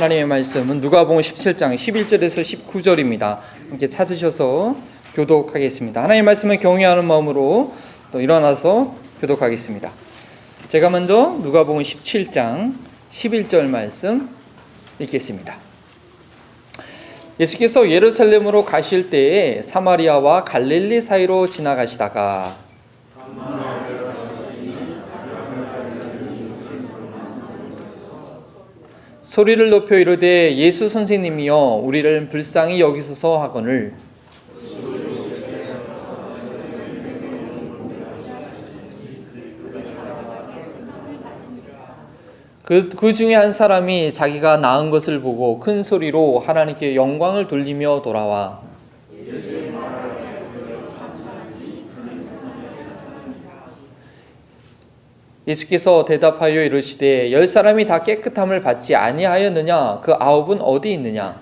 하나님의 말씀은 누가복음 17장 11절에서 19절입니다. 함께 찾으셔서 교독하겠습니다. 하나님의 말씀을 경외하는 마음으로 또 일어나서 교독하겠습니다. 제가 먼저 누가복음 17장 11절 말씀 읽겠습니다. 예수께서 예루살렘으로 가실 때에 사마리아와 갈릴리 사이로 지나가시다가 소리를 높여 이르되 예수 선생님이여 우리를 불쌍히 여기소서 하거늘 그 중에 한 사람이 자기가 낳은 것을 보고 큰 소리로 하나님께 영광을 돌리며 돌아와 예수께서 대답하여 이르시되 10사람이 다 깨끗함을 받지 아니하였느냐? 그 9은 어디 있느냐?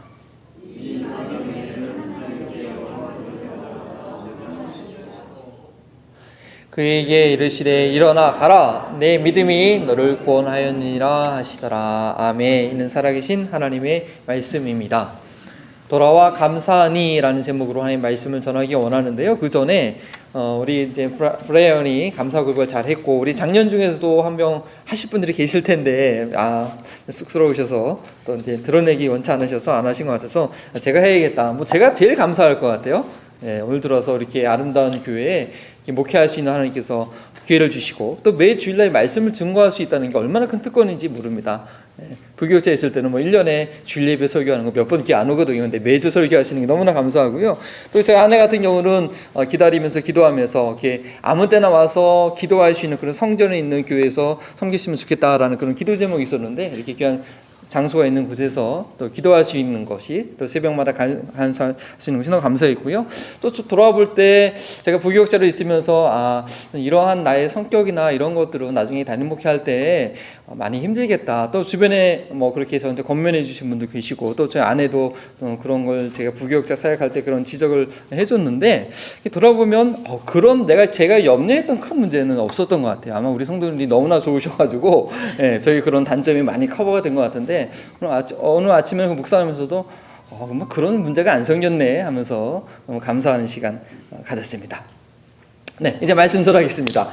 그에게 이르시되 일어나 가라 내 믿음이 너를 구원하였느니라 하시더라. 아멘. 이는 살아계신 하나님의 말씀입니다. 돌아와 감사하니 라는 제목으로 하나님 말씀을 전하기 원하는데요. 그 전에 우리 이제 브라이언이 감사 고백을 잘 했고, 우리 작년 중에서도 한 명 하실 분들이 계실 텐데, 쑥스러우셔서 또 이제 드러내기 원치 않으셔서 안 하신 것 같아서 제가 해야겠다. 제가 제일 감사할 것 같아요. 예, 오늘 들어서 이렇게 아름다운 교회에 목회할 수 있는 하나님께서 기회를 주시고 또 매 주일날 말씀을 증거할 수 있다는 게 얼마나 큰 특권인지 모릅니다. 부교육자 있을 때는 1년에 주일 예배 설교하는 거 몇 번 기회 안 오거든요. 근데 매주 설교하시는 게 너무나 감사하고요. 또 저희 아내 같은 경우는 기다리면서 기도하면서 이렇게 아무 때나 와서 기도할 수 있는 그런 성전에 있는 교회에서 섬기시면 좋겠다라는 그런 기도 제목이 있었는데, 이렇게 그냥 장소가 있는 곳에서 또 기도할 수 있는 것이, 또 새벽마다 간수할 수 있는 것이 너무 감사했고요. 또 돌아와 볼 때 제가 부교육자로 있으면서 이러한 나의 성격이나 이런 것들은 나중에 담임 목회할 때 많이 힘들겠다. 또 주변에 그렇게 저한테 권면해 주신 분도 계시고, 또 저희 아내도 그런 걸 제가 부교육자 사역할 때 그런 지적을 해줬는데, 돌아보면 그런 제가 염려했던 큰 문제는 없었던 것 같아요. 아마 우리 성도님들이 너무나 좋으셔가지고 저희 그런 단점이 많이 커버가 된 것 같은데, 오늘 아침에 목사하면서도 그런 문제가 안 생겼네 하면서 너무 감사하는 시간 가졌습니다. 네, 이제 말씀 전하겠습니다.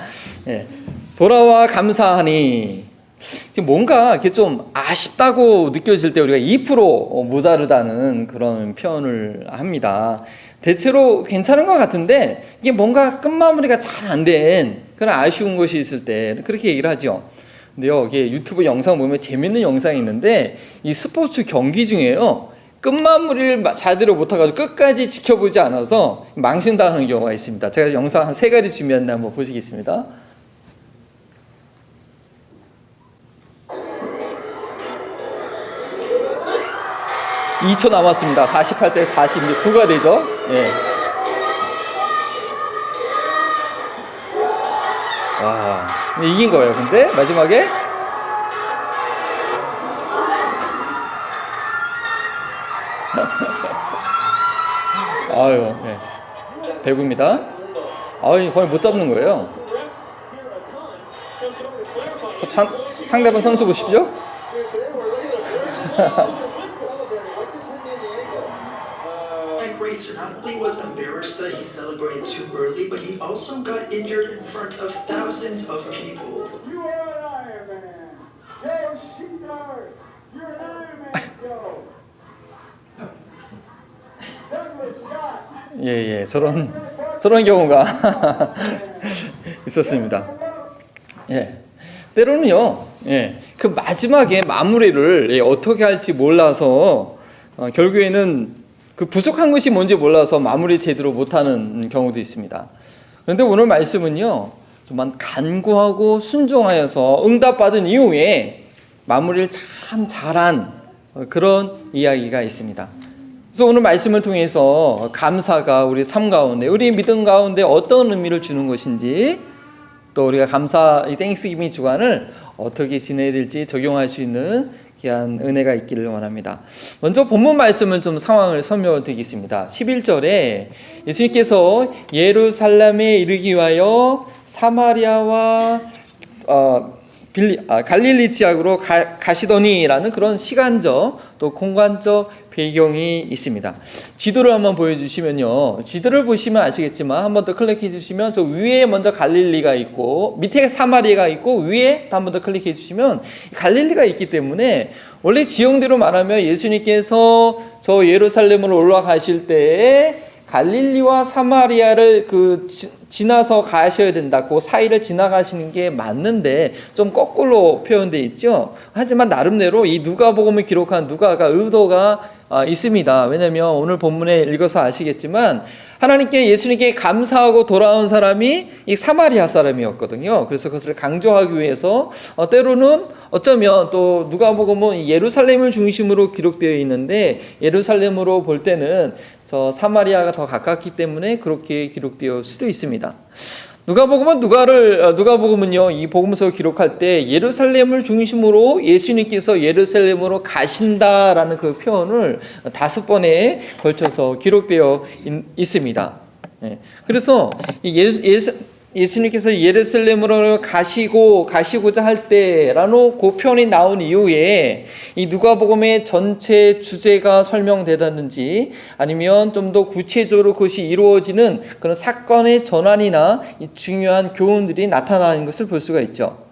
돌아와 감사하니, 뭔가 이렇게 좀 아쉽다고 느껴질 때 우리가 2% 모자르다는 그런 표현을 합니다. 대체로 괜찮은 것 같은데 이게 뭔가 끝마무리가 잘 안 된 그런 아쉬운 것이 있을 때 그렇게 얘기를 하죠. 근데요, 이게 유튜브 영상 보면 재밌는 영상이 있는데, 이 스포츠 경기 중에요, 끝마무리를 제대로 못해가지고 끝까지 지켜보지 않아서 망신당하는 경우가 있습니다. 제가 영상 한 3가지 준비했는데 한번 보시겠습니다. (2초) 남았습니다. 48대 46가 되죠. 예. 와, 이긴 거예요. 근데 마지막에 배구입니다. 거의 못 잡는 거예요. 상대방 선수 보십시오. Racer not only was embarrassed that he celebrated too early, but he also got injured in front of thousands of people. You are an Iron Man. Joe Sheepard. You're an Iron Man, Joe. Douglas Scott. 저런 경우가 있었습니다. 때로는요, 그 마지막에 마무리를 어떻게 할지 몰라서 결국에는 그 부족한 것이 뭔지 몰라서 마무리 제대로 못하는 경우도 있습니다. 그런데 오늘 말씀은요, 정말 간구하고 순종하여서 응답받은 이후에 마무리를 참 잘한 그런 이야기가 있습니다. 그래서 오늘 말씀을 통해서 감사가 우리 삶 가운데, 우리 믿음 가운데 어떤 의미를 주는 것인지, 또 우리가 이 땡스기빙 주간을 어떻게 지내야 될지 적용할 수 있는 귀한 은혜가 있기를 원합니다. 먼저 본문 말씀은 좀 상황을 설명드리겠습니다. 11절에 예수님께서 예루살렘에 이르기 위하여 사마리아와 갈릴리 지역으로 가시더니라는 그런 시간적 또 공간적 배경이 있습니다. 지도를 한번 보여주시면요. 지도를 보시면 아시겠지만 한 번 더 클릭해 주시면 저 위에 먼저 갈릴리가 있고 밑에 사마리아가 있고 위에 한 번 더 클릭해 주시면 갈릴리가 있기 때문에 원래 지형대로 말하면 예수님께서 저 예루살렘으로 올라가실 때에 갈릴리와 사마리아를 지나서 가셔야 된다. 그 사이를 지나가시는 게 맞는데 좀 거꾸로 표현되어 있죠. 하지만 나름대로 이 누가복음을 기록한 누가가 의도가 있습니다. 왜냐하면 오늘 본문에 읽어서 아시겠지만 하나님께 예수님께 감사하고 돌아온 사람이 이 사마리아 사람이었거든요. 그래서 그것을 강조하기 위해서 때로는 어쩌면 또 누가복음은 예루살렘을 중심으로 기록되어 있는데 예루살렘으로 볼 때는 저 사마리아가 더 가깝기 때문에 그렇게 기록되어 수도 있습니다. 누가복음은요 이 복음서 기록할 때 예루살렘을 중심으로 예수님께서 예루살렘으로 가신다라는 그 표현을 5번에 걸쳐서 기록되어 있습니다. 그래서 예수님께서 예루살렘으로 가시고자 할 때라는 그 표현이 나온 이후에 이 누가복음의 전체 주제가 설명되다든지 아니면 좀 더 구체적으로 그것이 이루어지는 그런 사건의 전환이나 중요한 교훈들이 나타나는 것을 볼 수가 있죠.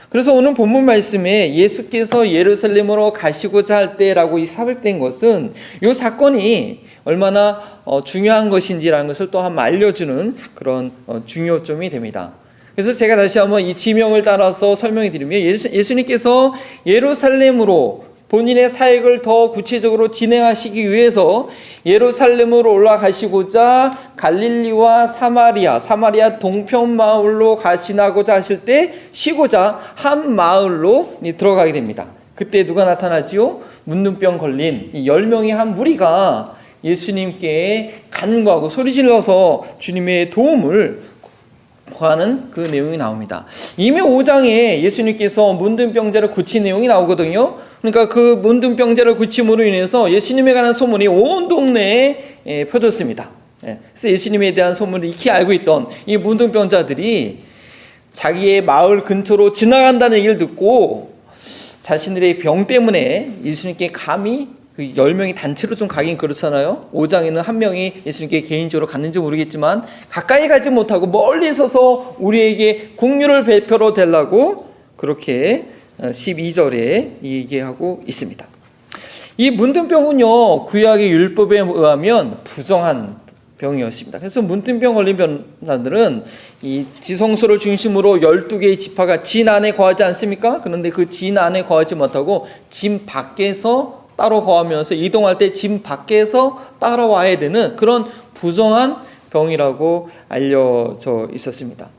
그래서 오늘 본문 말씀에 예수께서 예루살렘으로 가시고자 할 때라고 이 삽입된 것은 이 사건이 얼마나 중요한 것인지라는 것을 또 한번 알려주는 그런 중요점이 됩니다. 그래서 제가 다시 한번 이 지명을 따라서 설명해 드리면 예수님께서 예루살렘으로 본인의 사역을 더 구체적으로 진행하시기 위해서 예루살렘으로 올라가시고자 갈릴리와 사마리아 동편 마을로 가시나고자 하실 때 쉬고자 한 마을로 들어가게 됩니다. 그때 누가 나타나지요? 문둥병 걸린 10명의 한 무리가 예수님께 간구하고 소리질러서 주님의 도움을 구하는 그 내용이 나옵니다. 이미 5장에 예수님께서 문둥병자를 고친 내용이 나오거든요. 그러니까 그 문둥병자를 고침으로 인해서 예수님에 관한 소문이 온 동네에 퍼졌습니다. 그래서 예수님에 대한 소문을 익히 알고 있던 이 문둥병자들이 자기의 마을 근처로 지나간다는 얘기를 듣고 자신들의 병 때문에 예수님께 감히 그 10명이 단체로 좀 가긴 그렇잖아요. 5장에는 한 명이 예수님께 개인적으로 갔는지 모르겠지만 가까이 가지 못하고 멀리 서서 우리에게 긍휼을 베풀어 달라고 그렇게 12절에 얘기하고 있습니다. 이 문둥병은요 구약의 율법에 의하면 부정한 병이었습니다. 그래서 문둥병 걸린 병사들은 이 지성소를 중심으로 12개의 지파가 진 안에 거하지 않습니까? 그런데 그 진 안에 거하지 못하고 진 밖에서 따로 거하면서 이동할 때 진 밖에서 따라와야 되는 그런 부정한 병이라고 알려져 있었습니다.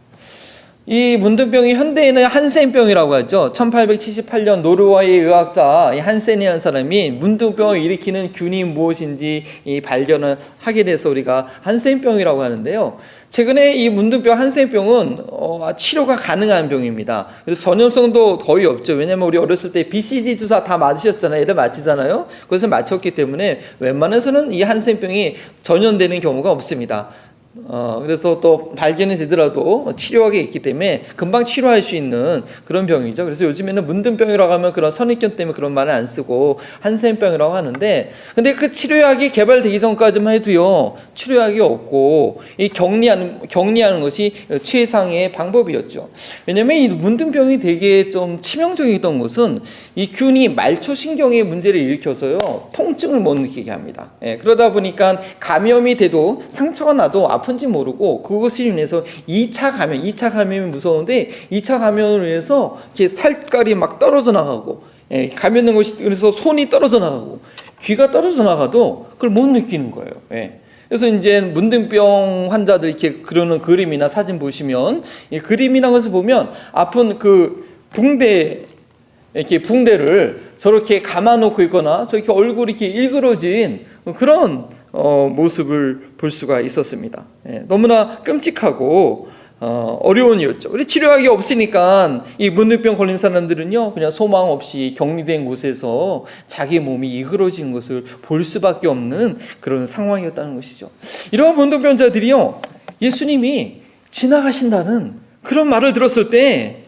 이 문둥병이 현대에는 한센병이라고 하죠. 1878년 노르웨이 의학자 한센이라는 사람이 문둥병을 일으키는 균이 무엇인지 발견을 하게 돼서 우리가 한센병이라고 하는데요. 최근에 이 문둥병 한센병은 치료가 가능한 병입니다. 그래서 전염성도 거의 없죠. 왜냐하면 우리 어렸을 때 BCG 주사 다 맞으셨잖아요. 애들 맞히잖아요. 그것을 맞췄기 때문에 웬만해서는 이 한센병이 전염되는 경우가 없습니다. 그래서 또 발견이 되더라도 치료하게 있기 때문에 금방 치료할 수 있는 그런 병이죠. 그래서 요즘에는 문둥병이라고 하면 그런 선입견 때문에 그런 말을 안 쓰고 한센병이라고 하는데, 근데 그 치료약이 개발되기 전까지만 해도요, 치료약이 없고 이 격리하는 것이 최상의 방법이었죠. 왜냐면 이 문둥병이 되게 좀 치명적이었던 것은 이 균이 말초신경에 문제를 일으켜서요, 통증을 못 느끼게 합니다. 그러다 보니까 감염이 돼도 상처가 나도 아픈지 모르고 그것을 인해서 2차 감염이 무서운데 2차 감염을 위해서 이렇게 살깔이 막 떨어져 나가고, 감염된 것이 그래서 손이 떨어져 나가고 귀가 떨어져 나가도 그걸 못 느끼는 거예요. 그래서 이제 문둥병 환자들 이렇게 그러는 그림이나 사진 보시면 이 그림이라는 것을 보면 아픈 그 붕대를 저렇게 감아놓고 있거나 저렇게 얼굴이 이렇게 일그러진 그런 모습을 볼 수가 있었습니다. 너무나 끔찍하고 어려운 일이었죠. 우리 치료약이 없으니까 이 문둥병 걸린 사람들은요, 그냥 소망 없이 격리된 곳에서 자기 몸이 이그러진 것을 볼 수밖에 없는 그런 상황이었다는 것이죠. 이러한 문둥병자들이요, 예수님이 지나가신다는 그런 말을 들었을 때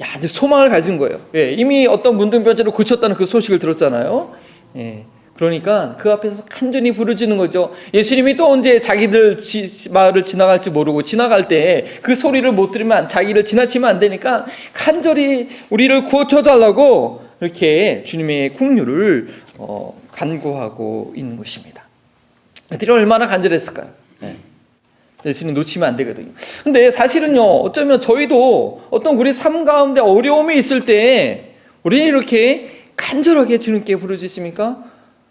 야, 이제 소망을 가진 거예요. 예, 이미 어떤 문둥병자를 고쳤다는 그 소식을 들었잖아요. 예, 그러니까 그 앞에서 간절히 부르짖는 거죠. 예수님이 또 언제 자기들 마을을 지나갈지 모르고 지나갈 때 그 소리를 못 들으면 자기를 지나치면 안 되니까 간절히 우리를 고쳐달라고 이렇게 주님의 긍휼을 간구하고 있는 것입니다. 그들이 얼마나 간절했을까요? 예. 예수님 놓치면 안 되거든요. 근데 사실은요, 어쩌면 저희도 어떤 우리 삶 가운데 어려움이 있을 때 우리는 이렇게 간절하게 주님께 부르짖습니까?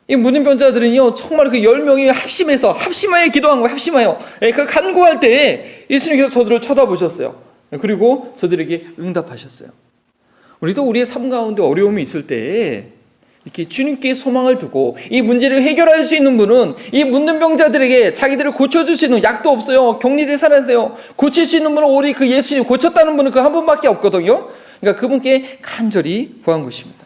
이 문둥병자들은요, 정말 그 10명이 합심하여 기도한 거예요. 합심하여. 예, 그 간구할 때 예수님께서 저들을 쳐다보셨어요. 그리고 저들에게 응답하셨어요. 우리도 우리의 삶 가운데 어려움이 있을 때 이렇게 주님께 소망을 두고 이 문제를 해결할 수 있는 분은 이 문둥병자들에게 자기들을 고쳐줄 수 있는 약도 없어요. 격리돼 살아세요. 고칠 수 있는 분은 우리 그 예수님 고쳤다는 분은 그 한 분밖에 없거든요. 그러니까 그분께 간절히 구한 것입니다.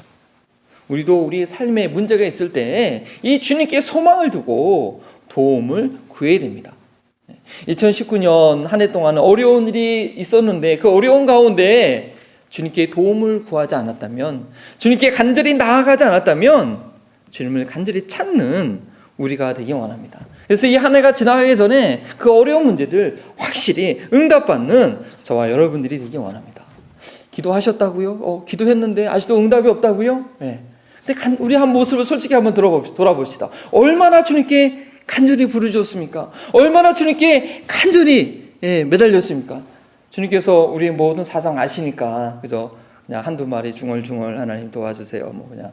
우리도 우리의 삶에 문제가 있을 때 이 주님께 소망을 두고 도움을 구해야 됩니다. 2019년 한 해 동안 어려운 일이 있었는데 그 어려운 가운데 주님께 도움을 구하지 않았다면, 주님께 간절히 나아가지 않았다면 주님을 간절히 찾는 우리가 되기 원합니다. 그래서 이 한 해가 지나가기 전에 그 어려운 문제들 확실히 응답받는 저와 여러분들이 되기 원합니다. 기도하셨다고요? 기도했는데 아직도 응답이 없다고요? 네. 근데 우리 한 모습을 솔직히 한번 돌아봅시다. 얼마나 주님께 간절히 부르셨습니까? 얼마나 주님께 간절히 매달렸습니까? 주님께서 우리의 모든 사정 아시니까 그죠? 그냥 한두 마리 중얼중얼 하나님 도와주세요. 뭐 그냥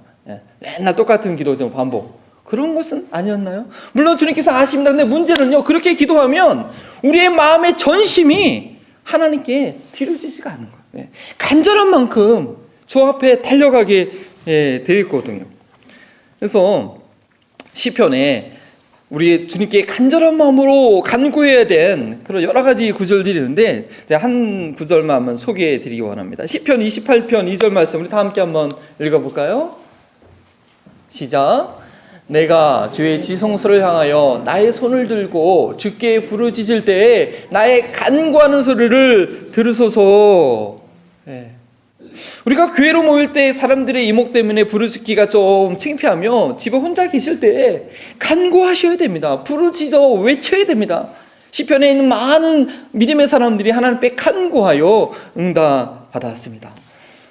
맨날 똑같은 기도 좀 반복. 그런 것은 아니었나요? 물론 주님께서 아십니다. 근데 문제는요, 그렇게 기도하면 우리의 마음의 전심이 하나님께 드려지지가 않는 거예요. 간절한 만큼 주 앞에 달려가게 되어 있거든요. 그래서 시편에 우리 주님께 간절한 마음으로 간구해야 된 그런 여러 가지 구절들이 있는데 한 구절만 한번 소개해 드리기 원합니다. 시편 28편 2절 말씀 우리 다 함께 한번 읽어볼까요? 시작. 내가 주의 지성소를 향하여 나의 손을 들고 주께 부르짖을 때에 나의 간구하는 소리를 들으소서. 우리가 교회로 모일 때 사람들의 이목 때문에 부르짖기가 좀 창피하며 집에 혼자 계실 때 간구하셔야 됩니다. 부르짖어 외쳐야 됩니다. 시편에 있는 많은 믿음의 사람들이 하나님께 간구하여 응답 받았습니다.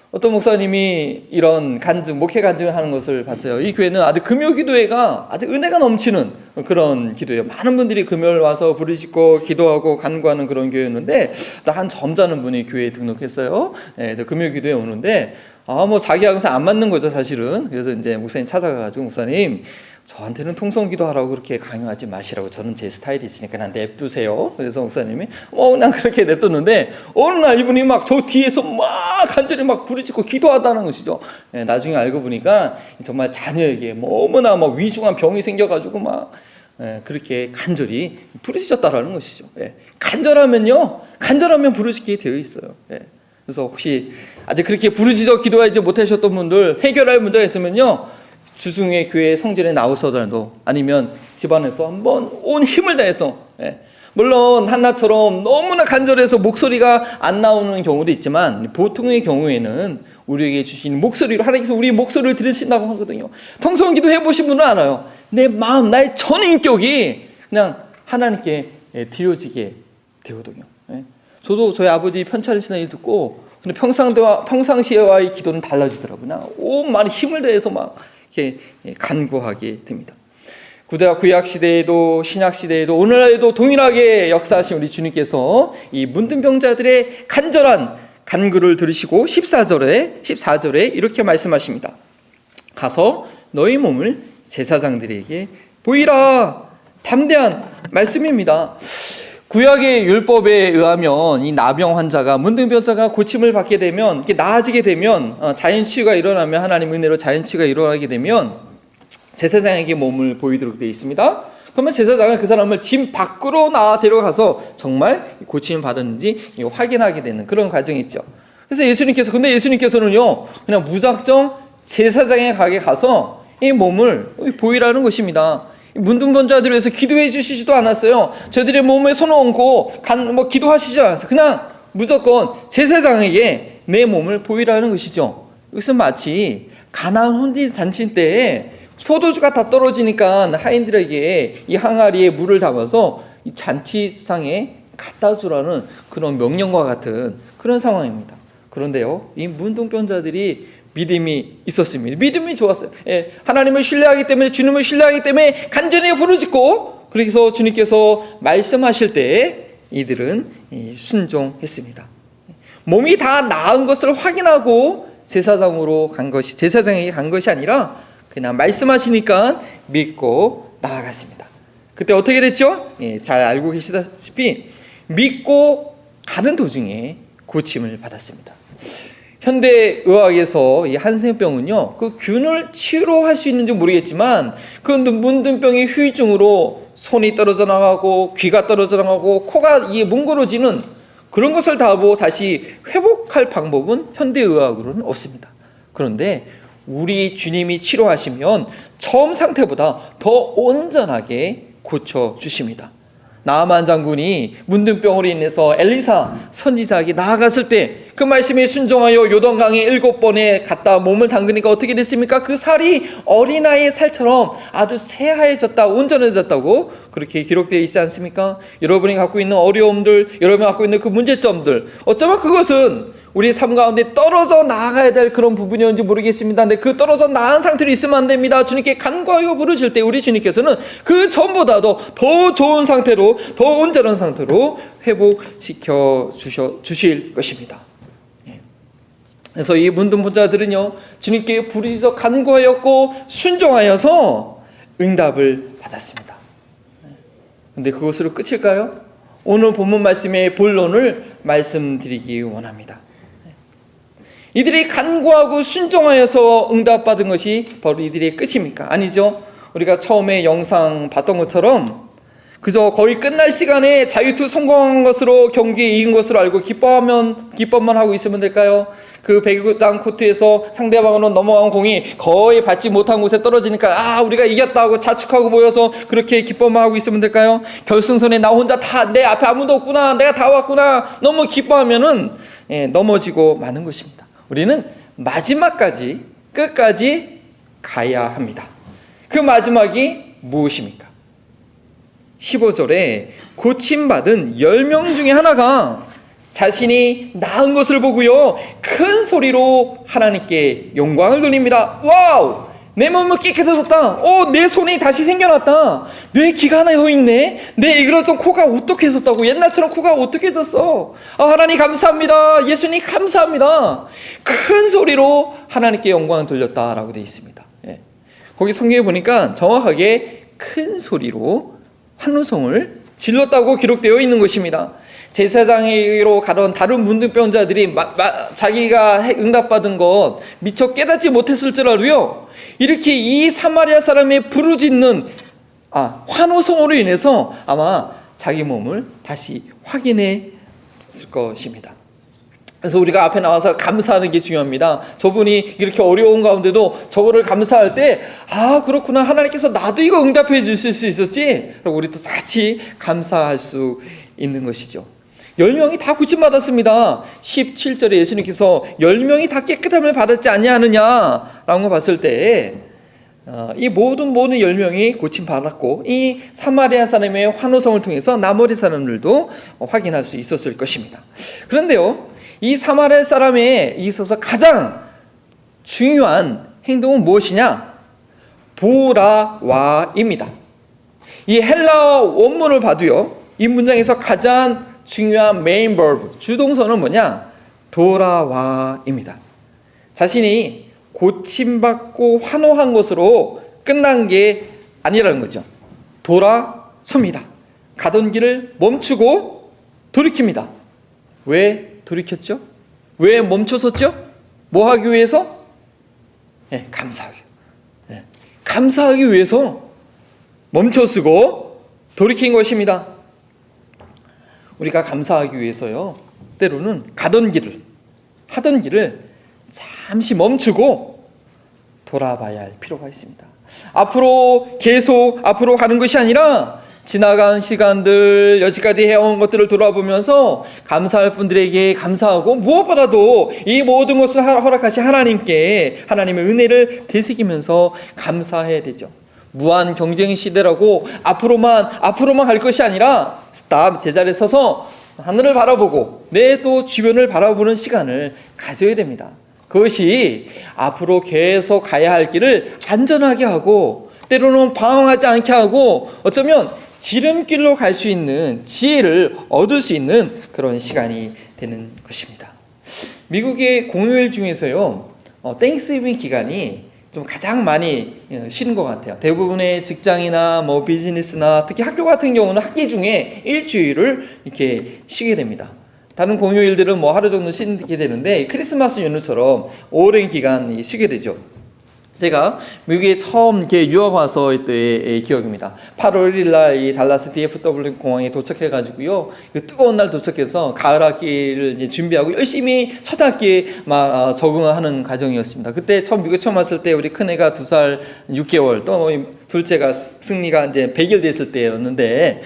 어떤 목사님이 이런 목회 간증을 하는 것을 봤어요. 이 교회는 아주 금요 기도회가 아주 은혜가 넘치는 그런 기도예요. 많은 분들이 금요일 와서 부르짖고 기도하고 간구하는 그런 교회였는데 한 점잖은 분이 교회에 등록했어요. 금요 기도회 오는데 뭐 자기하고는 안 맞는 거죠, 사실은. 그래서 이제 목사님 찾아가가지고 목사님 저한테는 통성기도 하라고 그렇게 강요하지 마시라고. 저는 제 스타일이 있으니까 그냥 냅두세요. 그래서 목사님이 그냥 그렇게 냅뒀는데 어느 날 이분이 막 저 뒤에서 막 간절히 막 부르짖고 기도하다는 것이죠. 나중에 알고 보니까 정말 자녀에게 너무나 막 위중한 병이 생겨가지고 막 그렇게 간절히 부르짖었다라는 것이죠. 간절하면 부르짖게 되어 있어요. 그래서 혹시 아직 그렇게 부르짖어 기도하지 못하셨던 분들 해결할 문제가 있으면요, 주중에 교회 성전에 나오셔도 아니면 집안에서 한번 온 힘을 다해서 물론 한나처럼 너무나 간절해서 목소리가 안 나오는 경우도 있지만 보통의 경우에는 우리에게 주신 목소리로 하나님께서 우리의 목소리를 들으신다고 하거든요. 통성기도 해보신 분은 알아요. 내 마음, 나의 전 인격이 그냥 하나님께 드려지게 되거든요. 저도 저희 아버지 편찮은 신앙을 듣고 근데 평상시에와의 기도는 달라지더라고요. 그냥 온 많이 힘을 다해서 막 이렇게 간구하게 됩니다. 구약 시대에도 신약 시대에도 오늘날에도 동일하게 역사하신 우리 주님께서 이 문둥병자들의 간절한 간구를 들으시고 14절에 이렇게 말씀하십니다. 가서 너희 몸을 제사장들에게 보이라. 담대한 말씀입니다. 구약의 율법에 의하면 이 나병 환자가 문둥병자가 고침을 받게 되면 이렇게 나아지게 되면 자연치유가 일어나면 하나님 은혜로 자연치유가 일어나게 되면 제사장에게 몸을 보이도록 되어 있습니다. 그러면 제사장은 그 사람을 집 밖으로 데려가서 정말 고침을 받았는지 확인하게 되는 그런 과정이 있죠. 그래서 예수님께서는요 그냥 무작정 제사장에 가서 이 몸을 보이라는 것입니다. 문둥병자들을 위해서 기도해 주시지도 않았어요. 저들의 몸에 손을 얹고 기도하시지 않았어요. 그냥 무조건 제사장에게 내 몸을 보이라는 것이죠. 이것은 마치 가나안 혼인 잔치 때에 포도주가 다 떨어지니까 하인들에게 이 항아리에 물을 담아서 이 잔치상에 갖다 주라는 그런 명령과 같은 그런 상황입니다. 그런데요, 이 문둥병자들이 믿음이 있었습니다. 믿음이 좋았어요. 예, 하나님을 신뢰하기 때문에, 주님을 신뢰하기 때문에 간절히 부르짖고, 그래서 주님께서 말씀하실 때에 이들은 순종했습니다. 몸이 다 나은 것을 확인하고 제사장에게 간 것이 아니라 그냥 말씀하시니까 믿고 나아갔습니다. 그때 어떻게 됐죠? 예, 잘 알고 계시다시피 믿고 가는 도중에 고침을 받았습니다. 현대의학에서 이 한센병은요, 그 균을 치료할 수 있는지 모르겠지만 그 문둥병의 후유증으로 손이 떨어져 나가고 귀가 떨어져 나가고 코가 이게 뭉그러지는 그런 것을 다 보고 다시 회복할 방법은 현대의학으로는 없습니다. 그런데 우리 주님이 치료하시면 처음 상태보다 더 온전하게 고쳐주십니다. 나아만 장군이 문둥병으로 인해서 엘리사 선지자에게 나아갔을 때 그 말씀에 순종하여 요단강에 7번에 갔다 몸을 담그니까 어떻게 됐습니까? 그 살이 어린아이의 살처럼 아주 새하얘졌다, 온전해졌다고 그렇게 기록되어 있지 않습니까? 여러분이 갖고 있는 어려움들, 여러분이 갖고 있는 그 문제점들, 어쩌면 그것은 우리 삶 가운데 떨어져 나아가야 될 그런 부분이었는지 모르겠습니다. 근데 그 떨어져 나은 상태로 있으면 안 됩니다. 주님께 간구하여 부르실 때 우리 주님께서는 그 전보다도 더 좋은 상태로, 더 온전한 상태로 회복시켜 주실 것입니다. 그래서 이 문둥병자들은요, 주님께 부르짖어 간구하였고 순종하여서 응답을 받았습니다. 근데 그것으로 끝일까요? 오늘 본문 말씀의 본론을 말씀드리기 원합니다. 이들이 간구하고 순종하여서 응답받은 것이 바로 이들의 끝입니까? 아니죠. 우리가 처음에 영상 봤던 것처럼 그저 거의 끝날 시간에 자유투 성공한 것으로 경기에 이긴 것으로 알고 기뻐만 하고 있으면 될까요? 그 배구장 코트에서 상대방으로 넘어간 공이 거의 받지 못한 곳에 떨어지니까 우리가 이겼다 하고 자축하고 모여서 그렇게 기뻐만 하고 있으면 될까요? 결승선에 나 혼자 내 앞에 아무도 없구나, 내가 다 왔구나, 너무 기뻐하면은 넘어지고 마는 것입니다. 우리는 마지막까지, 끝까지 가야 합니다. 그 마지막이 무엇입니까? 15절에 고침받은 10명 중에 하나가 자신이 나은 것을 보고요, 큰 소리로 하나님께 영광을 돌립니다. 와우! 내 몸은 깨끗해졌다. 내 손이 다시 생겨났다. 내 귀가 하나 여있네. 내 이그러던 코가 어떻게 해졌다고. 옛날처럼 코가 어떻게 해졌어. 하나님 감사합니다. 예수님 감사합니다. 큰 소리로 하나님께 영광을 돌렸다라고 되어 있습니다. 예. 거기 성경에 보니까 정확하게 큰 소리로 환호성을 질렀다고 기록되어 있는 것입니다. 제사장으로 가던 다른 문둥병자들이 자기가 응답받은 것 미처 깨닫지 못했을 줄 알고요, 이렇게 이 사마리아 사람의 부르짖는 환호성으로 인해서 아마 자기 몸을 다시 확인했을 것입니다. 그래서 우리가 앞에 나와서 감사하는 게 중요합니다. 저분이 이렇게 어려운 가운데도 저거를 감사할 때 그렇구나, 하나님께서 나도 이거 응답해 주실 수 있었지, 그리고 우리 또 같이 감사할 수 있는 것이죠. 10명이 다 고침받았습니다. 17절에 예수님께서 10명이 다 깨끗함을 받았지 아니하느냐라고 봤을 때 이 모든 10명이 고침받았고 이 사마리아 사람의 환호성을 통해서 나머지 사람들도 확인할 수 있었을 것입니다. 그런데요, 이 사마리아 사람에 있어서 가장 중요한 행동은 무엇이냐? 돌아와입니다. 이 헬라어 원문을 봐도요, 이 문장에서 가장 중요한 메인 버브, 주동사는 뭐냐? 돌아와입니다. 자신이 고침받고 환호한 것으로 끝난 게 아니라는 거죠. 돌아섭니다. 가던 길을 멈추고 돌이킵니다. 왜 돌이켰죠? 왜 멈춰섰죠? 뭐 하기 위해서? 감사하기. 감사하기 위해서 멈춰서고 돌이킨 것입니다. 우리가 감사하기 위해서요, 때로는 하던 길을 잠시 멈추고 돌아봐야 할 필요가 있습니다. 앞으로 가는 것이 아니라 지나간 시간들, 여지까지 해온 것들을 돌아보면서 감사할 분들에게 감사하고, 무엇보다도 이 모든 것을 허락하신 하나님께 하나님의 은혜를 되새기면서 감사해야 되죠. 무한 경쟁 시대라고 앞으로만 갈 것이 아니라 스탑, 제자리에 서서 하늘을 바라보고 내 또 주변을 바라보는 시간을 가져야 됩니다. 그것이 앞으로 계속 가야 할 길을 안전하게 하고, 때로는 방황하지 않게 하고, 어쩌면 지름길로 갈 수 있는 지혜를 얻을 수 있는 그런 시간이 되는 것입니다. 미국의 공휴일 중에서요, 땡스기빙 기간이 좀 가장 많이 쉬는 것 같아요. 대부분의 직장이나 뭐 비즈니스나 특히 학교 같은 경우는 학기 중에 일주일을 이렇게 쉬게 됩니다. 다른 공휴일들은 뭐 하루 정도 쉬게 되는데, 크리스마스 연휴처럼 오랜 기간 쉬게 되죠. 제가 미국에 처음 이렇게 유학 와서 때의 기억입니다. 8월 1일 날 이 달라스 DFW 공항에 도착해가지고요, 그 뜨거운 날 도착해서 가을 학기를 이제 준비하고 열심히 첫 학기에 막 적응하는 과정이었습니다. 그때 미국에 처음 왔을 때 우리 큰애가 2살 6개월, 또 둘째가 승리가 이제 100일 됐을 때였는데,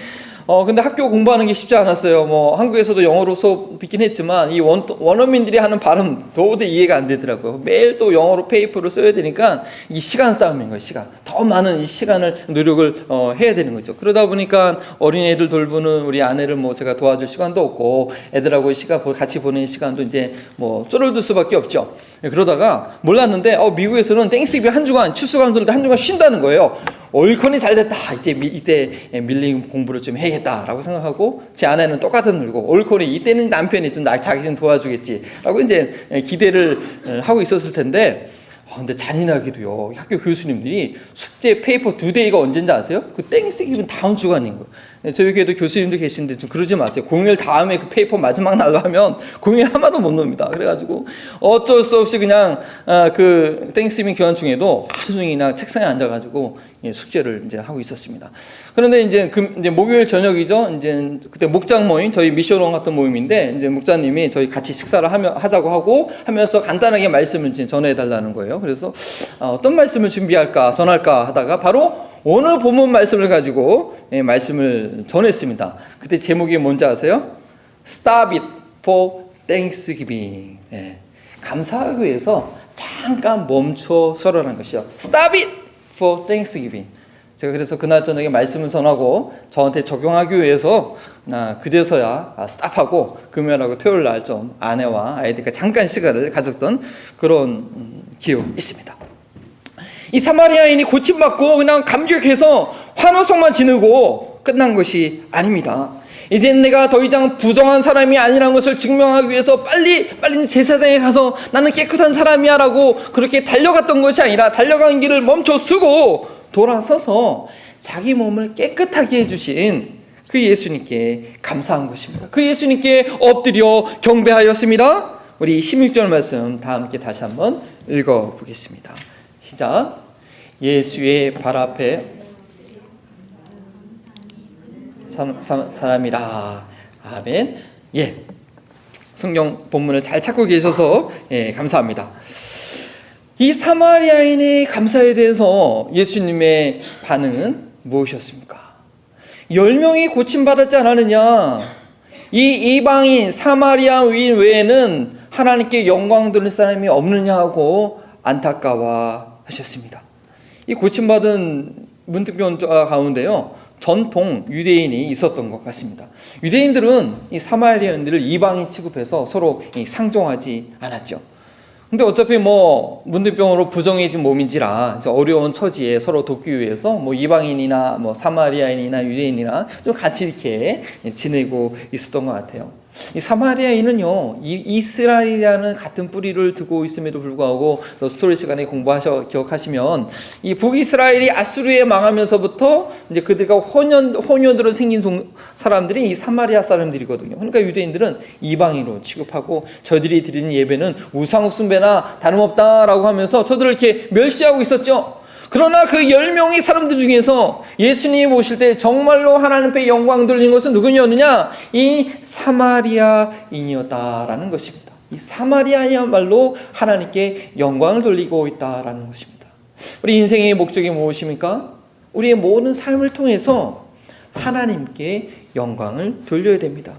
근데 학교 공부하는 게 쉽지 않았어요. 뭐 한국에서도 영어로 수업 듣긴 했지만 이 원어민들이 하는 발음 도저히 이해가 안 되더라고요. 매일 또 영어로 페이퍼를 써야 되니까 이 시간 싸움인 거예요. 시간. 더 많은 이 시간을 노력을 해야 되는 거죠. 그러다 보니까 어린애들 돌보는 우리 아내를 뭐 제가 도와줄 시간도 없고, 애들하고 같이 보내는 시간도 이제 뭐 쫄아들 수밖에 없죠. 그러다가 몰랐는데 미국에서는 땡스기빙 한 주간 추수감사절 때 한 주간 쉰다는 거예요. 옳거니 잘 됐다. 이때 밀린 공부를 좀 해야겠다라고 생각하고, 제 아내는 똑같은 놀고, 옳거니 이때는 남편이 좀 자기 좀 도와주겠지라고 이제 기대를 하고 있었을 텐데, 근데 잔인하게도요, 학교 교수님들이 숙제 페이퍼 2데이가 언제인지 아세요? 그 땡스기빙 다음 주간인 거예요. 저희 교회도 교수님도 계신데 좀 그러지 마세요. 공휴일 다음에 그 페이퍼 마지막 날로 하면 공휴일 하나도 못 놉니다. 그래가지고 어쩔 수 없이 그냥 그 땡스기빙 기간 중에도 하루 종일이나 책상에 앉아가지고 숙제를 이제 하고 있었습니다. 그런데 이제 목요일 저녁이죠. 이제 그때 목장 모임, 저희 미션원 같은 모임인데, 이제 목자님이 저희 같이 식사를 하자고 하면서 간단하게 말씀을 이제 전해달라는 거예요. 그래서 어떤 말씀을 준비할까, 전할까 하다가 바로 오늘 본문 말씀을 가지고 말씀을 전했습니다. 그때 제목이 뭔지 아세요? Stop it for Thanksgiving. 감사하기 위해서 잠깐 멈춰 서라는 것이요. Stop it for Thanksgiving. 제가 그래서 그날 저녁에 말씀을 전하고 저한테 적용하기 위해서 그제서야 스탑하고 금요일하고 토요일 날 좀 아내와 아이들과 잠깐 시간을 가졌던 그런 기억이 있습니다. 이 사마리아인이 고침받고 그냥 감격해서 환호성만 지르고 끝난 것이 아닙니다. 이제 내가 더 이상 부정한 사람이 아니라는 것을 증명하기 위해서 빨리 제사장에 가서 나는 깨끗한 사람이야 라고 그렇게 달려갔던 것이 아니라, 달려간 길을 멈춰 서고 돌아서서 자기 몸을 깨끗하게 해주신 그 예수님께 감사한 것입니다. 그 예수님께 엎드려 경배하였습니다. 우리 16절 말씀 다 함께 다시 한번 읽어보겠습니다. 시작. 예수의 발 앞에 사람이라. 아멘. 성경 본문을 잘 찾고 계셔서 감사합니다. 이 사마리아인의 감사에 대해서 예수님의 반응은 무엇이었습니까? 10명이 고침받았지 않았느냐? 이 이방인 사마리아인 외에는 하나님께 영광 돌릴 사람이 없느냐 하고 안타까워 하셨습니다. 이 고침받은 문득병자 가운데요, 전통 유대인이 있었던 것 같습니다. 유대인들은 이 사마리아인들을 이방인 취급해서 서로 상종하지 않았죠. 근데 어차피 뭐 문득병으로 부정해진 몸인지라 어려운 처지에 서로 돕기 위해서 뭐 이방인이나 뭐 사마리아인이나 유대인이나 좀 같이 이렇게 지내고 있었던 것 같아요. 이 사마리아인은요, 이스라엘이라는 같은 뿌리를 두고 있음에도 불구하고, 또 스토리 시간에 기억하시면 이 북이스라엘이 아수르에 망하면서부터 이제 그들과 혼연으로 생긴 사람들이 이 사마리아 사람들이거든요. 그러니까 유대인들은 이방인으로 취급하고, 저들이 드리는 예배는 우상 숭배나 다름없다라고 하면서 저들을 이렇게 멸시하고 있었죠. 그러나 그 10명의 사람들 중에서 예수님이 보실 때 정말로 하나님 앞에 영광 돌린 것은 누구였느냐? 이 사마리아인이었다라는 것입니다. 이 사마리아야말로 하나님께 영광을 돌리고 있다라는 것입니다. 우리 인생의 목적이 무엇입니까? 우리의 모든 삶을 통해서 하나님께 영광을 돌려야 됩니다.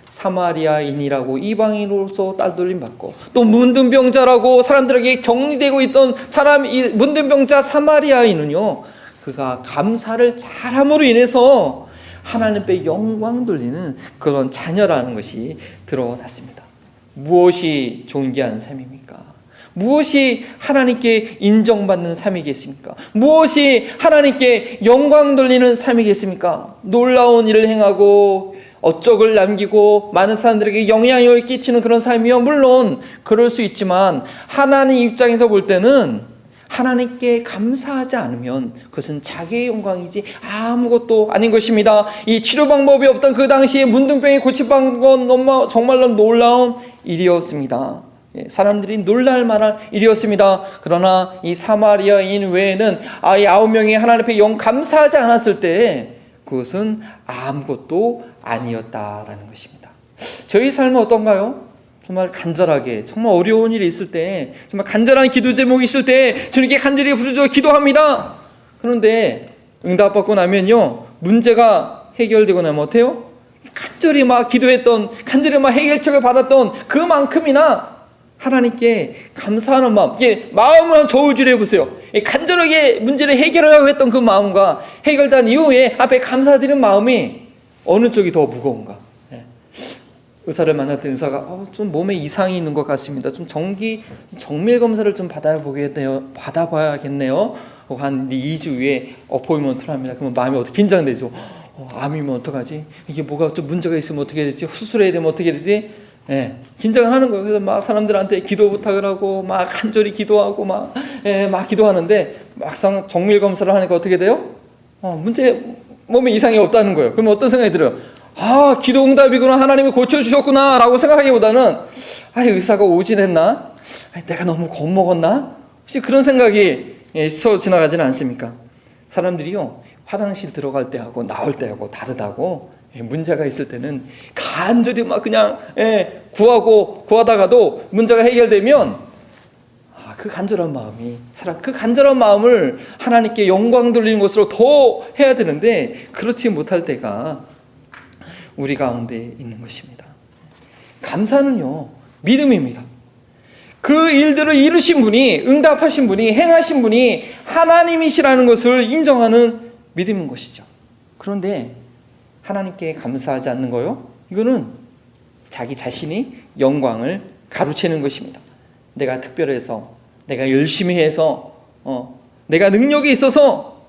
사마리아인이라고 이방인으로서 따돌림 받고, 또 문둥병자라고 사람들에게 격리되고 있던 사람, 이 문둥병자 사마리아인은요, 그가 감사를 잘함으로 인해서 하나님께 영광 돌리는 그런 자녀라는 것이 드러났습니다. 무엇이 존귀한 삶입니까? 무엇이 하나님께 인정받는 삶이겠습니까? 무엇이 하나님께 영광 돌리는 삶이겠습니까? 놀라운 일을 행하고 업적을 남기고 많은 사람들에게 영향력을 끼치는 그런 삶이요, 물론 그럴 수 있지만 하나님 입장에서 볼 때는 하나님께 감사하지 않으면 그것은 자기의 영광이지 아무것도 아닌 것입니다. 이 치료 방법이 없던 그 당시에 문둥병이 고침받은 건 정말로 놀라운 일이었습니다. 사람들이 놀랄 만한 일이었습니다. 그러나 이 사마리아인 외에는 이 9명이 하나님 앞에 감사하지 않았을 때 그것은 아무것도 아니었다라는 것입니다. 저희 삶은 어떤가요? 정말 간절하게, 정말 어려운 일이 있을 때, 정말 간절한 기도 제목이 있을 때 주님께 간절히 부르짖어 기도합니다. 그런데 응답받고 나면요, 문제가 해결되고 나면 어때요? 간절히 막 기도했던, 간절히 막 해결책을 받았던 그만큼이나 하나님께 감사하는 마음, 마음을 한번 저울질해 해보세요. 간절하게 문제를 해결하려고 했던 그 마음과 해결된 이후에 앞에 감사드리는 마음이 어느 쪽이 더 무거운가? 의사를 만났던 의사가 좀 몸에 이상이 있는 것 같습니다. 좀 정밀 검사를 좀 받아봐야겠네요. 한 2주 후에 어포인먼트를 합니다. 그러면 마음이 어떻게 긴장되죠? 암이면 어떡하지? 이게 뭐가 좀 문제가 있으면 어떻게 되지? 수술해야 되면 어떻게 되지? 긴장을 하는 거예요. 그래서 막 사람들한테 기도 부탁을 하고 막 간절히 기도하고 막 기도하는데 막상 정밀 검사를 하니까 어떻게 돼요? 몸에 이상이 없다는 거예요. 그러면 어떤 생각이 들어요? 기도 응답이구나, 하나님이 고쳐주셨구나 라고 생각하기보다는 의사가 오진했나? 내가 너무 겁먹었나? 혹시 그런 생각이 스쳐 지나가지는 않습니까? 사람들이요, 화장실 들어갈 때하고 나올 때하고 다르다고, 문제가 있을 때는 간절히 막 그냥 구하다가도 문제가 해결되면 그 간절한 마음을 하나님께 영광 돌리는 것으로 더 해야 되는데 그렇지 못할 때가 우리 가운데 있는 것입니다. 감사는요, 믿음입니다. 그 일들을 이루신 분이, 응답하신 분이, 행하신 분이 하나님이시라는 것을 인정하는 믿음인 것이죠. 그런데 하나님께 감사하지 않는 거요, 이거는 자기 자신이 영광을 가로채는 것입니다. 내가 특별해서, 내가 열심히 해서, 내가 능력이 있어서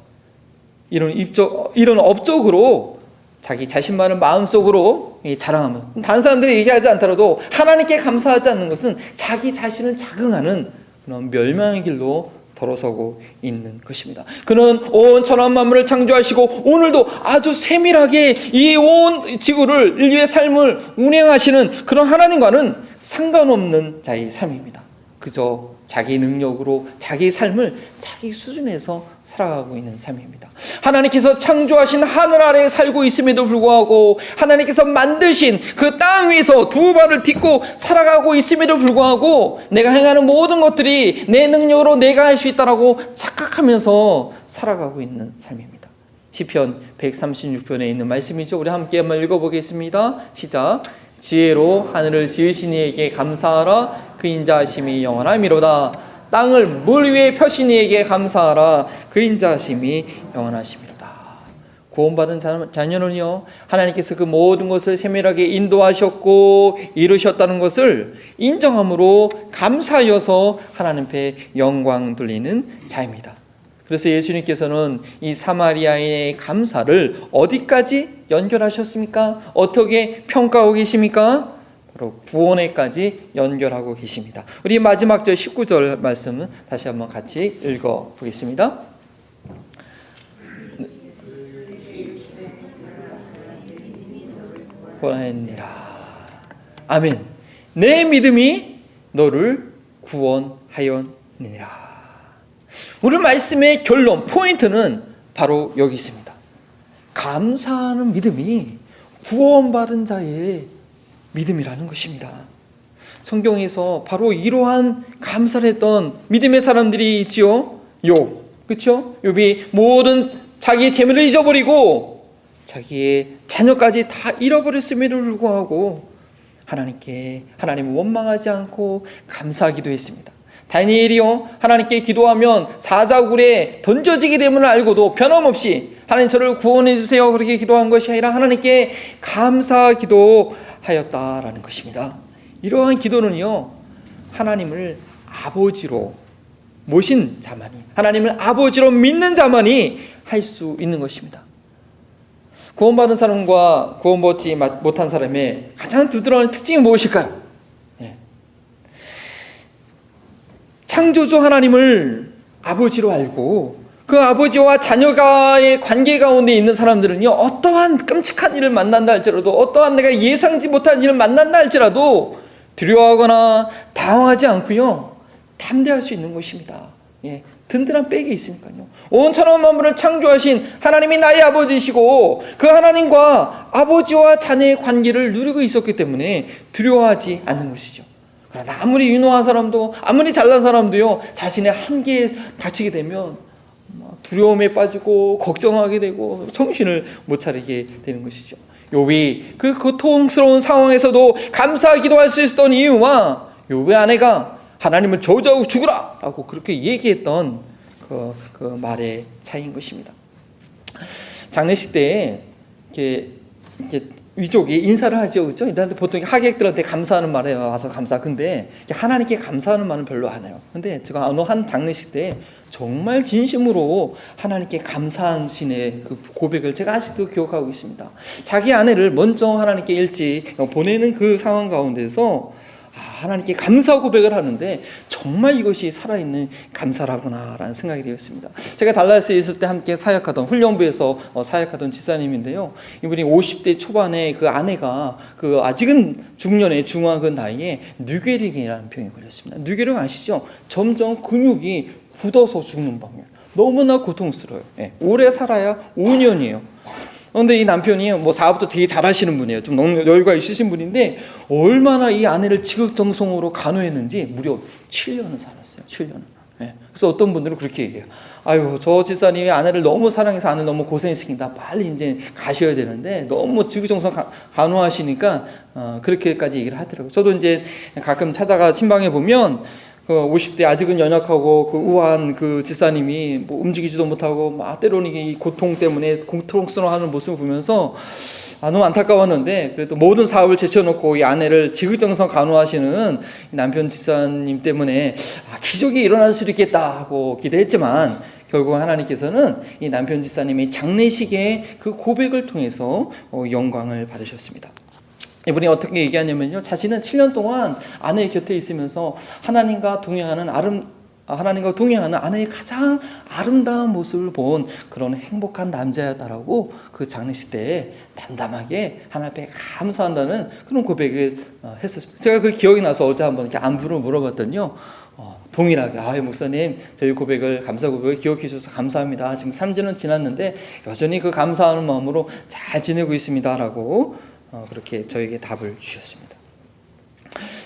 이런 업적으로 자기 자신만을 마음속으로 자랑하면, 다른 사람들이 얘기하지 않더라도 하나님께 감사하지 않는 것은 자기 자신을 자긍하는 그런 멸망의 길로 돌아서고 있는 것입니다. 그는 온 천한 만물을 창조하시고 오늘도 아주 세밀하게 이 온 지구를, 인류의 삶을 운행하시는 그런 하나님과는 상관없는 자의 삶입니다. 그저 자기 능력으로 자기 삶을 자기 수준에서 살아가고 있는 삶입니다. 하나님께서 창조하신 하늘 아래에 살고 있음에도 불구하고, 하나님께서 만드신 그 땅 위에서 두 발을 딛고 살아가고 있음에도 불구하고 내가 행하는 모든 것들이 내 능력으로 내가 할 수 있다라고 착각하면서 살아가고 있는 삶입니다. 시편 136편에 있는 말씀이죠. 우리 함께 한번 읽어보겠습니다. 시작. 지혜로 하늘을 지으신 이에게 감사하라. 그 인자하심이 영원함이로다. 땅을 물 위에 펴신 이에게 감사하라. 그 인자하심이 영원하심이로다. 구원받은 자녀는요, 하나님께서 그 모든 것을 세밀하게 인도하셨고 이루셨다는 것을 인정함으로 감사하여서 하나님 앞에 영광 돌리는 자입니다. 그래서 예수님께서는 이 사마리아인의 감사를 어디까지 연결하셨습니까? 어떻게 평가하고 계십니까? 바로 구원에까지 연결하고 계십니다. 우리 마지막 절 19절 말씀은 다시 한번 같이 읽어보겠습니다. 구원하였느니라. 아멘. 내 믿음이 너를 구원하였느니라. 오늘 말씀의 결론, 포인트는 바로 여기 있습니다. 감사하는 믿음이 구원받은 자의 믿음이라는 것입니다. 성경에서 바로 이러한 감사를 했던 믿음의 사람들이 있지요. 욥, 그렇죠? 욥이 모든 자기 재물을 잊어버리고 자기의 자녀까지 다 잃어버렸음에도 불구하고 하나님을 원망하지 않고 감사하기도 했습니다. 다니엘이요, 하나님께 기도하면 사자굴에 던져지게 됨을 알고도 변함없이 하나님 저를 구원해 주세요 그렇게 기도한 것이 아니라 하나님께 감사하기도 하였다라는 것입니다. 이러한 기도는요, 하나님을 아버지로 모신 자만이, 하나님을 아버지로 믿는 자만이 할 수 있는 것입니다. 구원받은 사람과 구원받지 못한 사람의 가장 두드러지는 특징이 무엇일까요? 창조주 하나님을 아버지로 알고 그 아버지와 자녀가의 관계 가운데 있는 사람들은요, 어떠한 끔찍한 일을 만난다 할지라도, 어떠한 내가 예상치 못한 일을 만난다 할지라도 두려워하거나 당황하지 않고요, 담대할 수 있는 것입니다. 든든한 백이 있으니까요. 온 천하 만물을 창조하신 하나님이 나의 아버지시고 그 하나님과 아버지와 자녀의 관계를 누리고 있었기 때문에 두려워하지 않는 것이죠. 그러나 아무리 유능한 사람도, 아무리 잘난 사람도요, 자신의 한계에 닥치게 되면 두려움에 빠지고 걱정하게 되고 정신을 못 차리게 되는 것이죠. 욥이 그 고통스러운 상황에서도 감사하기도 할 수 있었던 이유와 욥의 아내가 하나님을 저주하고 죽으라 라고 그렇게 얘기했던 그 말의 차이인 것입니다. 장례식 때 이렇게 위족이 인사를 하죠, 그렇죠? 보통 하객들한테 감사하는 말에 와서 감사. 근데 하나님께 감사하는 말은 별로 안 해요. 근데 제가 어느 한 장례식 때 정말 진심으로 하나님께 감사하신의 그 고백을 제가 아직도 기억하고 있습니다. 자기 아내를 먼저 하나님께 일찍 보내는 그 상황 가운데서 하나님께 감사 고백을 하는데 정말 이것이 살아있는 감사라구나라는 생각이 되었습니다. 제가 달라스에 있을 때 함께 사역하던, 훈련부에서 사역하던 지사님인데요, 이분이 50대 초반에 그 아내가 아직은 중년의 중후한 그 나이에 뇌괴력이라는 병에 걸렸습니다. 뇌괴력 아시죠? 점점 근육이 굳어서 죽는 방이에요. 너무나 고통스러워요. 오래 살아야 5년이에요. 그런데 이 남편이 사업도 되게 잘하시는 분이에요. 좀 여유가 있으신 분인데 얼마나 이 아내를 지극정성으로 간호했는지 무려 7년을 살았어요. 7년을. 그래서 어떤 분들은 그렇게 얘기해요. 아유, 저 집사님이 아내를 너무 사랑해서 아내를 너무 고생했으니까 빨리 이제 가셔야 되는데 너무 지극정성 간호하시니까 그렇게까지 얘기를 하더라고요. 저도 이제 가끔 찾아가 친방에 보면 50대 아직은 연약하고 우아한 그 집사님이 움직이지도 못하고 때로는 이 고통 때문에 고통스러워하는 모습을 보면서 너무 안타까웠는데, 그래도 모든 사업을 제쳐놓고 이 아내를 지극정성 간호하시는 남편 집사님 때문에 기적이 일어날 수도 있겠다 하고 기대했지만 결국 하나님께서는 이 남편 집사님의 장례식의 그 고백을 통해서 영광을 받으셨습니다. 이분이 어떻게 얘기하냐면요, 자신은 7년 동안 아내의 곁에 있으면서 하나님과 동행하는 아내의 가장 아름다운 모습을 본 그런 행복한 남자였다라고 그 장례식 때 담담하게 하나님 앞에 감사한다는 그런 고백을 했었습니다. 제가 그 기억이 나서 어제 한번 이렇게 안부를 물어봤더니요, 동일하게 목사님 저희 감사 고백을 기억해 주셔서 감사합니다. 지금 3주는 지났는데 여전히 그 감사하는 마음으로 잘 지내고 있습니다라고 그렇게 저에게 답을 주셨습니다.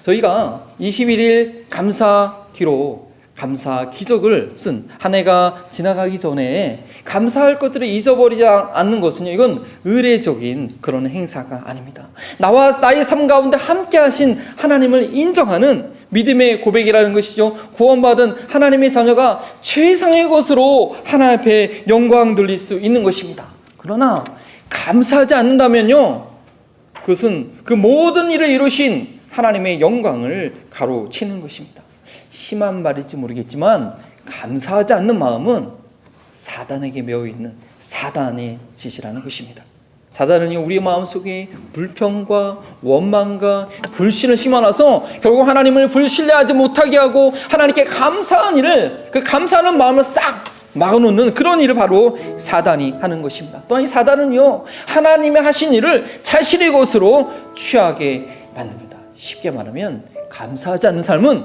저희가 21일 감사기로 감사 기적을 쓴 한 해가 지나가기 전에 감사할 것들을 잊어버리지 않는 것은요, 이건 의례적인 그런 행사가 아닙니다. 나와 나의 삶 가운데 함께 하신 하나님을 인정하는 믿음의 고백이라는 것이죠. 구원받은 하나님의 자녀가 최상의 것으로 하나님 앞에 영광 돌릴 수 있는 것입니다. 그러나 감사하지 않는다면요, 그것은 그 모든 일을 이루신 하나님의 영광을 가로채는 것입니다. 심한 말일지 모르겠지만 감사하지 않는 마음은 사단에게 매여 있는 사단의 짓이라는 것입니다. 사단은요, 우리 마음속에 불평과 원망과 불신을 심어놔서 결국 하나님을 불신뢰하지 못하게 하고 하나님께 감사한 일을, 그 감사하는 마음을 싹 막아놓는 그런 일을 바로 사단이 하는 것입니다. 또한 이 사단은요, 하나님의 하신 일을 자신의 것으로 취하게 만듭니다. 쉽게 말하면 감사하지 않는 삶은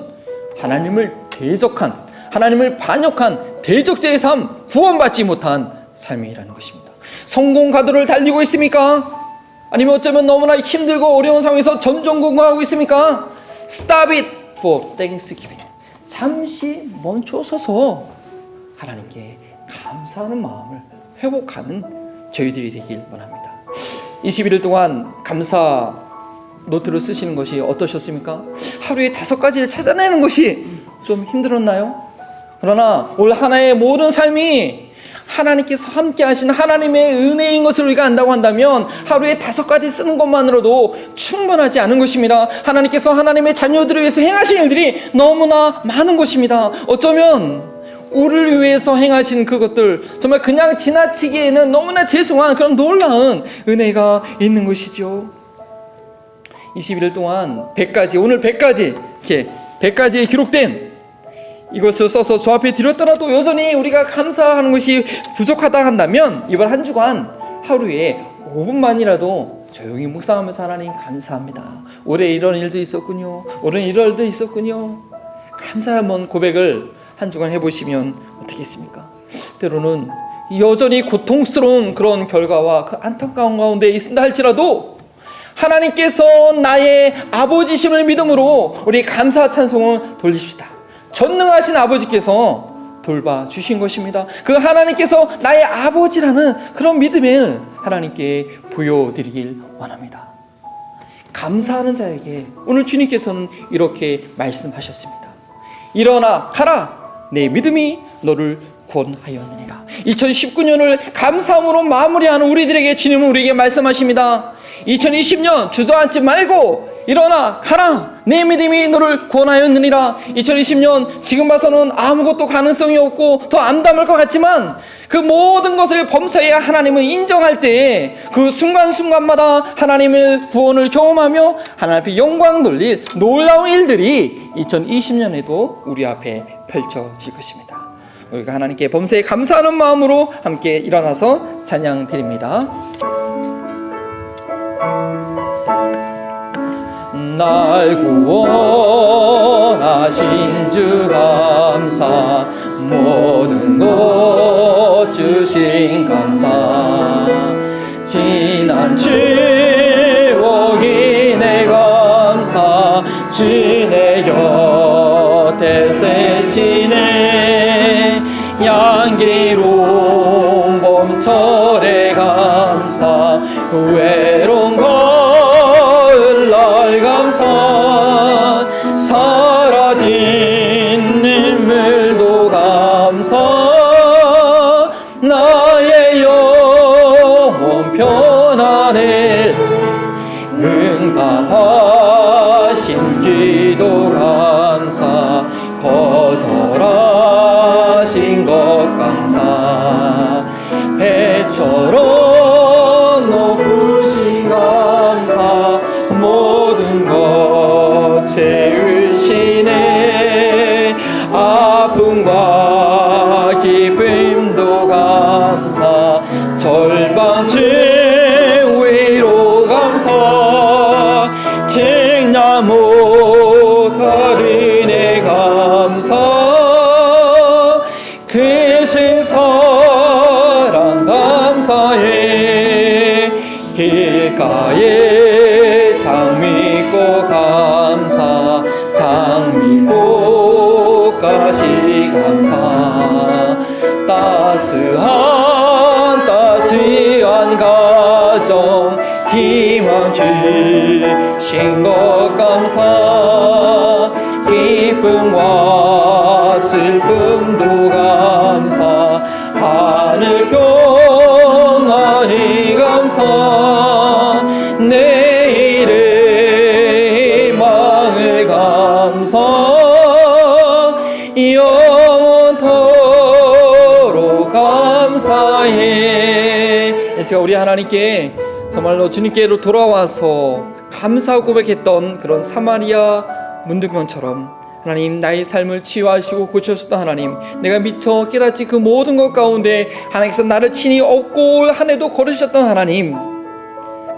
하나님을 대적한, 하나님을 반역한 대적자의 삶, 구원받지 못한 삶이라는 것입니다. 성공 가도를 달리고 있습니까? 아니면 어쩌면 너무나 힘들고 어려운 상황에서 전전긍긍하고 있습니까? Stop it for Thanksgiving. 잠시 멈춰서서 하나님께 감사하는 마음을 회복하는 저희들이 되길 원합니다. 21일 동안 감사 노트를 쓰시는 것이 어떠셨습니까? 하루에 5가지를 찾아내는 것이 좀 힘들었나요? 그러나 올 하나의 모든 삶이 하나님께서 함께 하신 하나님의 은혜인 것을 우리가 안다고 한다면 하루에 5가지 쓰는 것만으로도 충분하지 않은 것입니다. 하나님께서 하나님의 자녀들을 위해서 행하신 일들이 너무나 많은 것입니다. 어쩌면 우리를 위해서 행하신 그것들, 정말 그냥 지나치기에는 너무나 죄송한 그런 놀라운 은혜가 있는 것이죠. 21일 동안 100가지, 오늘 100가지, 이렇게 100가지에 기록된 이것을 써서 저 앞에 드렸더라도 여전히 우리가 감사하는 것이 부족하다 한다면 이번 한 주간 하루에 5분만이라도 조용히 묵상하면서 하나님 감사합니다. 올해 이런 일도 있었군요. 올해 이런 일도 있었군요. 감사의 한번 고백을 한 주간 해보시면 어떻겠습니까? 때로는 여전히 고통스러운 그런 결과와 그 안타까운 가운데 있다 할지라도 하나님께서 나의 아버지심을 믿음으로 우리 감사 찬송을 돌리십시다. 전능하신 아버지께서 돌봐주신 것입니다. 그 하나님께서 나의 아버지라는 그런 믿음을 하나님께 보여드리길 원합니다. 감사하는 자에게 오늘 주님께서는 이렇게 말씀하셨습니다. 일어나 가라, 내 믿음이 너를 구원하였느니라. 2019년을 감사함으로 마무리하는 우리들에게 주님은 우리에게 말씀하십니다. 2020년 주저앉지 말고 일어나 가라, 내 믿음이 너를 구원하였느니라. 2020년 지금 봐서는 아무것도 가능성이 없고 더 암담할 것 같지만 그 모든 것을 범사에 하나님을 인정할 때에 그 순간순간마다 하나님의 구원을 경험하며 하나님 앞에 영광 돌릴 놀라운 일들이 2020년에도 우리 앞에 펼쳐질 것입니다. 우리가 하나님께 범사에 감사하는 마음으로 함께 일어나서 찬양 드립니다. 날 구원하신 주 감사, 모든 것 주신 감사, 지난 추억이 내 감사, 주 내 곁에 세시네. 양기로운 봄철의 감사, 외로운 가을날 감사, 사라진 눈물도 감사, 나의 영혼 편안해 응답하신 기도 감사, 거절하신 것 감사, 배처럼 높으신 감사, 모든 것 채우시네. 아픔과 기쁨도 감사, 절반쯤 위로 감사, 증나 못할 은혜 감사, 크신 사랑 감사해. 길가에 장미꽃 감사, 장미꽃까지 감사, 따스한 가정 희망 주신 것 감사, 기쁨과 슬픔도 감사, 하늘 평안이 감사, 내일의 희망을 감사, 영원토록 감사해. 예수가 우리 하나님께 정말로 주님께로 돌아와서 감사 고백했던 그런 사마리아 문둥병처럼 하나님, 나의 삶을 치유하시고 고쳐주셨던 하나님, 내가 미처 깨닫지 그 모든 것 가운데 하나님께서 나를 친히 업고 올 한 해도 걸으셨던 하나님,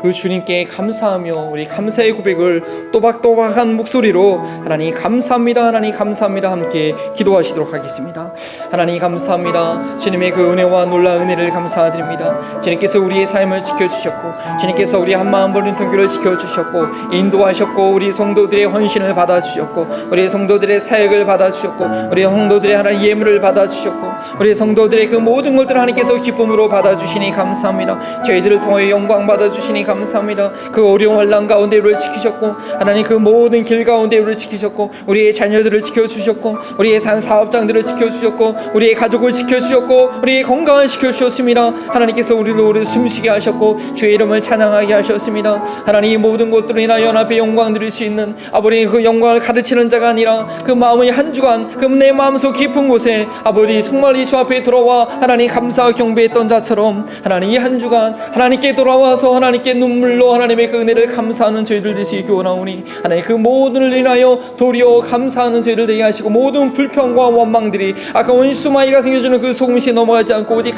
그 그 주님께 감사하며 우리 감사의 고백을 또박또박한 목소리로 하나님 감사합니다, 하나님 감사합니다 함께 기도하시도록 하겠습니다. 하나님 감사합니다. 주님의 그 은혜와 놀라운 은혜를 감사드립니다. 주님께서 우리의 삶을 지켜주셨고, 주님께서 우리 한마음 버린 통교를 지켜주셨고, 인도하셨고, 우리 성도들의 헌신을 받아주셨고, 우리 성도들의 사역을 받아주셨고, 우리 성도들의 하나님 예물을 받아주셨고, 우리 성도들의 그 모든 것들을 하나님께서 기쁨으로 받아주시니 감사합니다. 저희들을 통하여 영광 받아주시니 감사합니다. 그 어려운 환난 가운데 우리를 지키셨고, 하나님 그 모든 길 가운데 우리를 지키셨고, 우리의 자녀들을 지켜주셨고, 우리의 사업장들을 지켜주셨고, 우리의 가족을 지켜주셨고, 우리의 건강을 지켜주셨습니다. 하나님께서 우리를 숨쉬게 하셨고, 주의 이름을 찬양하게 하셨습니다. 하나님 이 모든 것들로 인하여 연합의 영광 드릴 수 있는 아버지 그 영광을 가르치는 자가 아니라 그 마음의 한 주간 그 내 마음속 깊은 곳에 아버지 정말 이 주 앞에 돌아와 하나님 감사와 경배했던 자처럼 하나님 이 한 주간 하나님께 돌아와서 하나님께 눈물로 하나님의 그 은혜를 감사하는 저희들 되시기 원하오니, 하나님 그 모든을 인하여 도리어 감사하는 저희들 되게 하시고, 모든 불평과 원망들이 아까 원수마이가 생겨주는 그 속임수에 넘어가지 않고 오직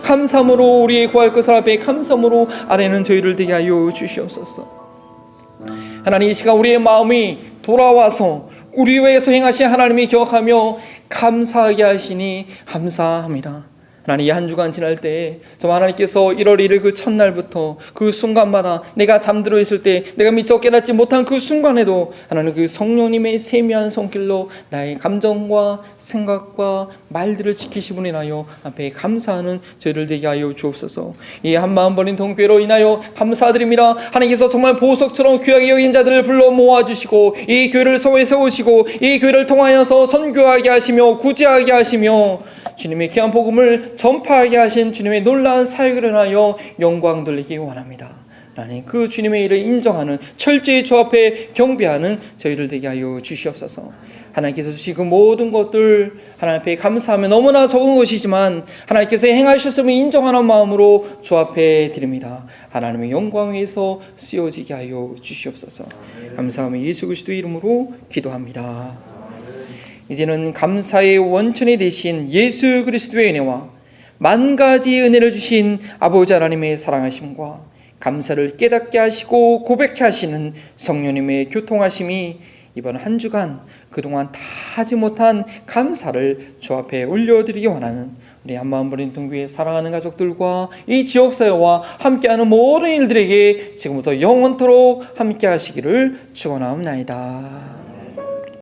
감사함으로 우리의 구할 것을 앞에 감사함으로 아뢰는 저희를 되게 하여 주시옵소서. 하나님 이 시간 우리의 마음이 돌아와서 우리 위해서 행하신 하나님이 기억하며 감사하게 하시니 감사합니다. 하나님 이 한 주간 지날 때에 정말 하나님께서 1월 1일 그 첫날부터 그 순간마다 내가 잠들어 있을 때 내가 미처 깨닫지 못한 그 순간에도 하나님 그 성령님의 세미한 손길로 나의 감정과 생각과 말들을 지키시므로 인하여 앞에 감사하는 저희를 되게 하여 주옵소서. 이 한마음 버린 동교회로 인하여 감사드립니다. 하나님께서 정말 보석처럼 귀하게 여긴 자들을 불러 모아주시고 이 교회를 세우시고 이 교회를 통하여서 선교하게 하시며 구제하게 하시며 주님의 귀한 복음을 전파하게 하신 주님의 놀라운 사역을 인하여 영광 돌리기 원합니다. 하나님 그 주님의 일을 인정하는 철저히 주 앞에 경배하는 저희를 되게 하여 주시옵소서. 하나님께서 주신 그 모든 것들 하나님 앞에 감사하며 너무나 적은 것이지만 하나님께서 행하셨음을 인정하는 마음으로 주 앞에 드립니다. 하나님의 영광 위에서 쓰여지게 하여 주시옵소서. 감사하며 예수 그리스도의 이름으로 기도합니다. 이제는 감사의 원천이 되신 예수 그리스도의 은혜와 만 가지 은혜를 주신 아버지 하나님의 사랑하심과 감사를 깨닫게 하시고 고백케 하시는 성령님의 교통하심이 이번 한 주간 그동안 다 하지 못한 감사를 주 앞에 올려드리기 원하는 우리 한마음 버린 동교회 사랑하는 가족들과 이 지역사회와 함께하는 모든 일들에게 지금부터 영원토록 함께 하시기를 축원하옵나이다.